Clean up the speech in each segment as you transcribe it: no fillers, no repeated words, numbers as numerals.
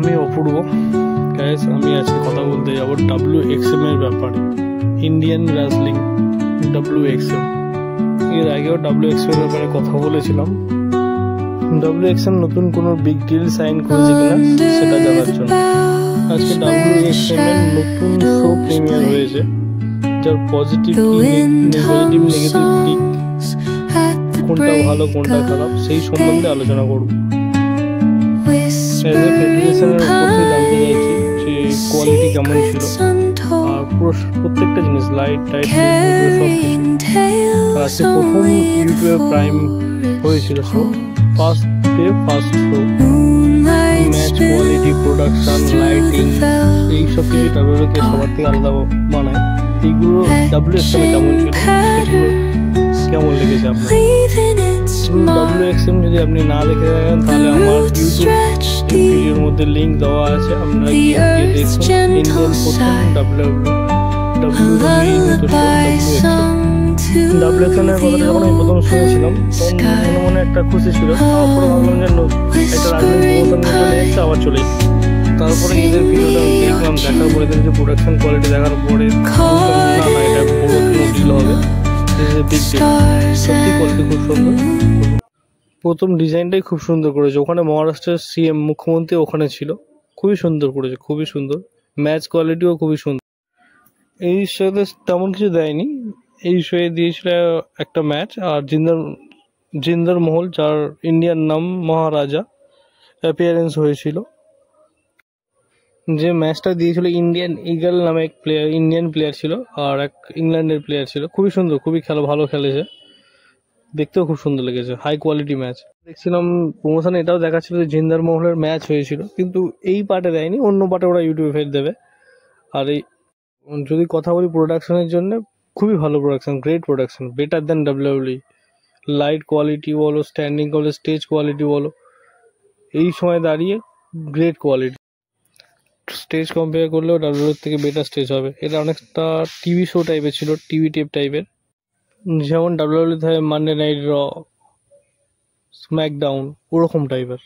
আমি অপূর্ব গাইস, আমি আজকে কথা বলতে যাব WXM এর ব্যাপারে। ইন্ডিয়ান রেসলিং WXM, এর আগেও WXM এর ব্যাপারে কথা বলেছিলাম। WXM নতুন কোনো বিগ ডিল সাইন করেছে কিনা সেটা জানার জন্য আজকে WXM এর নতুন শো প্রিমিয়ার হয়েছে, যার পজিটিভ নেগেটিভ দিক, কোনটা ভালো কোনটা খারাপ সেই সম্বন্ধে আলোচনা করব। ফেডারেশনের উপর থেকে জানতে চাইছি যে কোয়ালিটি কেমন ছিল, আর প্রত্যেকটা জিনিস লাইট টাইট সব কিছু। আজকে প্রথম ইউটিউবে প্রাইম হয়েছিল show, first day first show, match quality, production, lighting, এই সব কিছু ডাব্লিউডব্লিউকে সবার থেকে আলাদা বানায়। এইগুলো WXM কেমন ছিল, সেগুলো কেমন লেগেছে আপনার? WXM যদি আপনি না দেখে থাকেন তাহলে আমার ইউটিউব ভিডিওর মধ্যে লিঙ্ক দেওয়া আছে, আপনারা গিয়ে দেখুন। ইন্ডিয়ান প্রথম WXM এর কথাটা যখন আমি প্রথম শুনেছিলাম তখন মনে মনে একটা খুশি ছিল। তারপরে ভাবলাম যে একটা রাজনৈতিক চলে যাচ্ছে, আবার চলে যাচ্ছে। তারপরে এদের ভিডিওটা দেখলাম, দেখার পরে এদের যে প্রোডাকশন কোয়ালিটি দেখার পরে না এটা বড় কোনো ডিল হবে, সত্যি কোয়ালিটি খুব সুন্দর। প্রথম ডিজাইনটাই খুব সুন্দর করেছে, ওখানে মহারাষ্ট্রের CM মুখ্যমন্ত্রী ওখানে ছিল, খুবই সুন্দর করেছে, খুবই সুন্দর। ম্যাচ কোয়ালিটিও খুবই সুন্দর। এই শোতে তেমন কিছু দেয়নি, এই শোয়ে দিয়েছিল একটা ম্যাচ আর জিন্দার মহল, যার ইন্ডিয়ান নাম মহারাজা, অ্যাপিয়ারেন্স হয়েছিল। যে ম্যাচটা দিয়েছিল ইন্ডিয়ান ইগল নামে এক প্লেয়ার, ইন্ডিয়ান প্লেয়ার ছিল, আর এক ইংল্যান্ডের প্লেয়ার ছিল। খুবই সুন্দর, খুবই ভালো খেলেছে, দেখতেও খুব সুন্দর লেগেছে, হাই কোয়ালিটি ম্যাচ। দেখছিলাম প্রমোশনে এটাও দেখাচ্ছিল যে জিন্দার মহলের ম্যাচ হয়েছিল, কিন্তু এই পার্টে দেয়নি, অন্য পার্টে ওরা ইউটিউবে ফের দেবে। আর এই যদি কথা বলি প্রোডাকশনের জন্য, খুবই ভালো প্রোডাকশন, গ্রেট প্রোডাকশন, বেটার দেন WWE। লাইট কোয়ালিটি বলো, স্ট্যান্ডিং কোয়ালিটি, স্টেজ কোয়ালিটি বলো, এই সময় দাঁড়িয়ে গ্রেট কোয়ালিটি। স্টেজ কম্পেয়ার করলেও WWE থেকে বেটার স্টেজ হবে। এটা অনেকটা টিভি শো টাইপের ছিল, টিভি টেপ টাইপের, যেমন WWE থাকে মানডে নাইট র, স্ম্যাকডাউন, ওরকম টাইপের।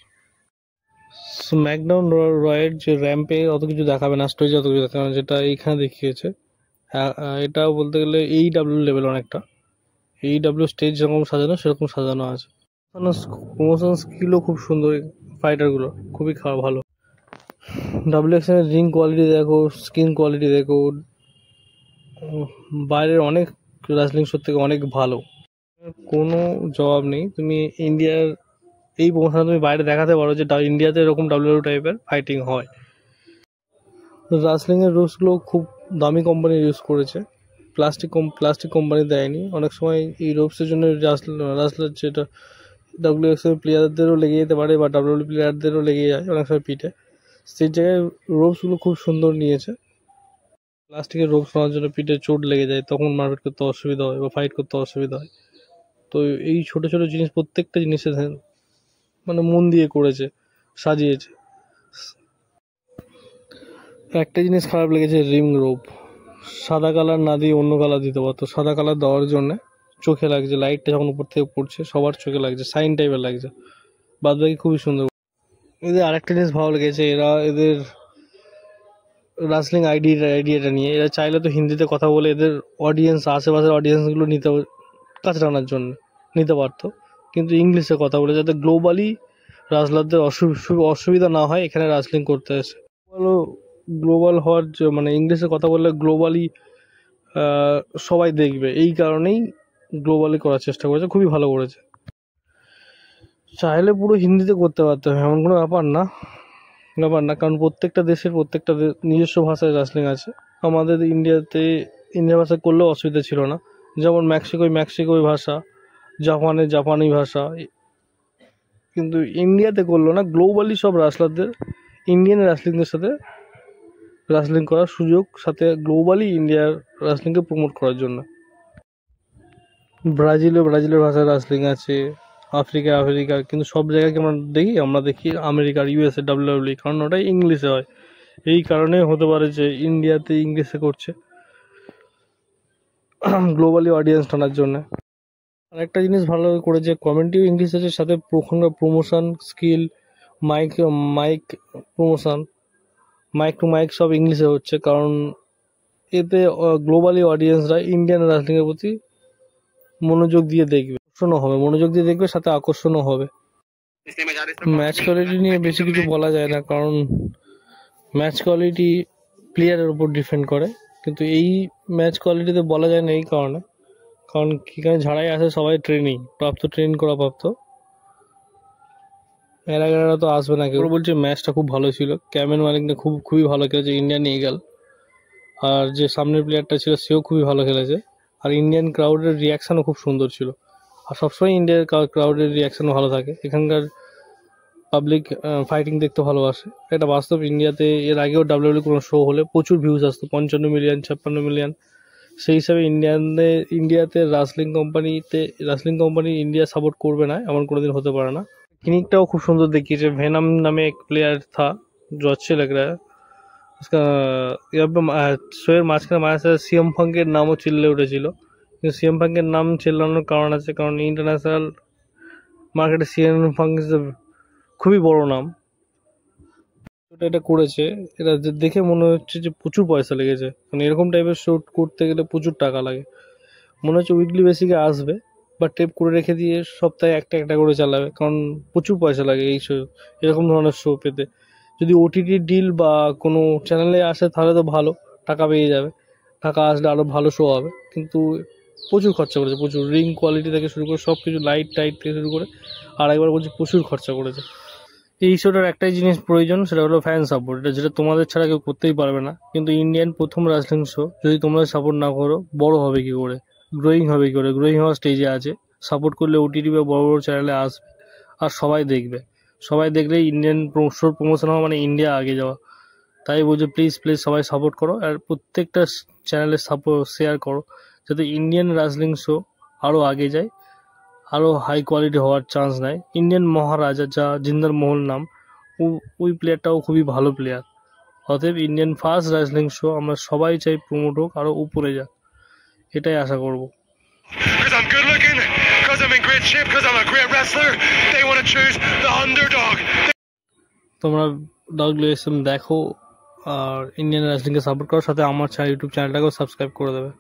স্ম্যাকডাউন রয়ের যে র্যাম্পে অত কিছু দেখাবে না, স্টেজে অত কিছু দেখাবে না, যেটা এইখানে দেখিয়েছে। এটাও বলতে গেলে AEW লেভেল অনেকটা। AEW স্টেজ যেরকম সাজানো সেরকম সাজানো আছে। প্রমোশন স্কিলও খুব সুন্দর, ফাইটারগুলো খুবই ভালো। WXM এর রিং কোয়ালিটি দেখো, স্কিন কোয়ালিটি দেখো, বাইরের অনেক রেসলিং শো থেকে অনেক ভালো, কোনো জবাব নেই। তুমি ইন্ডিয়ার এই প্রমোশন তুমি বাইরে দেখাতে পারো যে ইন্ডিয়াতে এরকম WWE টাইপের ফাইটিং হয়। রেসলিংয়ের রুলসগুলো খুব দামি কোম্পানি ইউজ করেছে, প্লাস্টিক কোম্পানি দেয়নি। অনেক সময় এই রোপসের জন্য রাসলার যেটা WXM প্লেয়ারদেরও লেগে যেতে পারে, বা WWE প্লেয়ারদেরও লেগে যায় অনেক সময় পিঠে, সেই জায়গায় রোপসগুলো খুব সুন্দর নিয়েছে। প্লাস্টিকের রোপস নেওয়ার জন্য পিঠে চোট লেগে যায়, তখন মারপিট করতে অসুবিধা হয় বা ফাইট করতে অসুবিধা হয়। তো এই ছোট ছোট জিনিস প্রত্যেকটা জিনিসে মানে মন দিয়ে করেছে, সাজিয়েছে। একটা জিনিস খারাপ লেগেছে, রিং রোপ সাদা কালার না দিয়ে অন্য কালার দিতে পারতো। সাদা কালার দেওয়ার জন্য চোখে লাগছে, লাইটটা যখন উপর থেকে পড়ছে সবার চোখে লাগছে, সাইন টাইপের লাগছে। বাদ বাকি খুবই সুন্দর। এদের আরেকটা জিনিস ভালো লেগেছে, এদের রাসলিং আইডিয়াটা নিয়ে এরা চাইলে তো হিন্দিতে কথা বলে এদের অডিয়েন্স, আশেপাশের অডিয়েন্সগুলো কাছে টানার জন্য নিতে পারতো, কিন্তু ইংলিশে কথা বলে যাতে গ্লোবালি রাসলারদের অসুবিধা না হয় এখানে রাসলিং করতে আসে। গ্লোবাল হওয়ার মানে ইংলিশে কথা বললে গ্লোবালি সবাই দেখবে, এই কারণেই গ্লোবালি করার চেষ্টা করেছে, খুবই ভালো করেছে। চাইলে পুরো হিন্দিতে করতে পারতে হবে, এমন কোনো ব্যাপার না, কারণ প্রত্যেকটা দেশের নিজস্ব ভাষায় রাসলিং আছে। আমাদের ইন্ডিয়া ভাষা করলেও অসুবিধা ছিল না, যেমন মেক্সিকোই ভাষা, জাপানি ভাষা, কিন্তু ইন্ডিয়াতে করলো না। গ্লোবালি সব রাসলারদের, ইন্ডিয়ান রাসলিংদের সাথে রাসলিং করার সুযোগ, সাথে গ্লোবালি ইন্ডিয়ার রাসলিংকে প্রমোট করার জন্য। ব্রাজিলের ভাষায় রাসলিং আছে, আফ্রিকার, কিন্তু সব জায়গায় আমরা দেখি আমেরিকার, USA WWE, কারণ ওটাই ইংলিশে হয়। এই কারণে হতে পারে যে ইন্ডিয়াতে ইংলিশে করছে গ্লোবালি অডিয়েন্স টানার জন্য। আর একটা জিনিস ভালো করেছে, কমেন্ট্রিও ইংলিশ আছে, সাথে promotion skill mic mic promotion, mic to mic সব ইংলিশে হচ্ছে, কারণ এতে গ্লোবালি অডিয়েন্সরা ইন্ডিয়ান রাসলিংয়ের প্রতি মনোযোগ দিয়ে দেখবে, আকর্ষণও হবে, মনোযোগ দিয়ে দেখবে, সাথে আকর্ষণও হবে। ম্যাচ কোয়ালিটি নিয়ে বেশি কিছু বলা যায় না, কারণ ম্যাচ কোয়ালিটি প্লেয়ারের উপর ডিপেন্ড করে, কিন্তু এই ম্যাচ কোয়ালিটিতে বলা যায় না এই কারণে, কারণ এখানে যারাই আসে সবাই ট্রেন করা প্রাপ্ত, এর আগে তো আসবে না কেউ। বলছে ম্যাচটা খুব ভালো ছিল, ক্যামেন মালিকটা খুবই ভালো খেলেছে, ইন্ডিয়ান ইগল, আর যে সামনের প্লেয়ারটা ছিল সেও খুবই ভালো খেলেছে, আর ইন্ডিয়ান ক্রাউডের রিয়াকশানও খুব সুন্দর ছিল, আর সবসময় ইন্ডিয়ার ক্রাউডের রিয়াকশানও ভালো থাকে, এখানকার পাবলিক ফাইটিং দেখতে ভালোবাসে, এটা বাস্তব। ইন্ডিয়াতে এর আগেও ডাব্লিউডব্লিউ কোনো শো হলে প্রচুর ভিউজ আসতো, 55 মিলিয়ন 56 মিলিয়ন, সেই হিসাবে ইন্ডিয়াতে রাসলিং কোম্পানি ইন্ডিয়া সাপোর্ট করবে না এমন কোনোদিন হতে পারে না। ক্লিনিকটাও খুব সুন্দর দেখিয়েছে, ভেনাম নামে এক প্লেয়ার থা जो अच्छे लग रहा है, उसका শোয়ের মাঝখানে মাঝে সিএম ফাঙ্কের নামও চিল্লে উঠেছিল, কিন্তু সিএম ফাঙ্কের নাম চিল্লানোর কারণ আছে, কারণ ইন্টারন্যাশনাল মার্কেটে সিএম ফাঙ্ক খুবই বড় নাম। এটা করেছে, এটা দেখে মনে হচ্ছে যে প্রচুর পয়সা লেগেছে, মানে এরকম টাইপের শ্যুট করতে গেলে প্রচুর টাকা লাগে, মনে হচ্ছে উইকলি বেসিকে আসবে বা টেপ করে রেখে দিয়ে সপ্তাহে একটা করে চালাবে, কারণ প্রচুর পয়সা লাগে এই শো, এরকম ধরনের শো পেতে। যদি ওটিটি ডিল বা কোনো চ্যানেলে আসে তাহলে তো ভালো, টাকা পেয়ে যাবে, টাকা আসলে আরও ভালো শো হবে, কিন্তু প্রচুর খরচা করেছে, প্রচুর রিং কোয়ালিটি থেকে শুরু করে সব কিছু, লাইট টাইট থেকে শুরু করে, আর একবার বলছি প্রচুর খরচা করেছে। এই শোটার একটাই জিনিস প্রয়োজন, সেটা হলো ফ্যান সাপোর্ট, যেটা তোমাদের ছাড়া কেউ করতেই পারবে না, কিন্তু ইন্ডিয়ান প্রথম রাসলিং শো, যদি তোমরা সাপোর্ট না করো বড় হবে কি করে, গ্রোয়িং হবে কি করে, গ্রোয়িং হওয়ার স্টেজে আছে, সাপোর্ট করলে ওটিটি বা বড় বড় চ্যানেলে আসবে, আর সবাই দেখলে ইন্ডিয়ান শোর প্রমোশন হওয়া মানে ইন্ডিয়া আগে যাওয়া। তাই বলছে প্লিজ সবাই সাপোর্ট করো, আর প্রত্যেকটা চ্যানেলে শেয়ার করো, যাতে ইন্ডিয়ান রাসলিং শো আরও আগে যায়, আরও হাই কোয়ালিটি হওয়ার চান্স নেয়। ইন্ডিয়ান মহারাজা যা জিন্দার মহল নাম, ওই প্লেয়ারটাও খুবই ভালো প্লেয়ার, অতএব ইন্ডিয়ান ফার্স্ট রাসলিং শো আমরা সবাই চাই প্রমোট হোক, আরও উপরে যাক, এটাই আশা করব। Because I'm good looking, because I'm in great shape, because I'm a great wrestler, they want to choose the underdog. তোমরা WSM দেখো আর ইন্ডিয়ান রাসলিংকে সাপোর্ট করো, সাথে আমার ইউটিউব চ্যানেলটাকেও সাবস্ক্রাইব করে দেবে।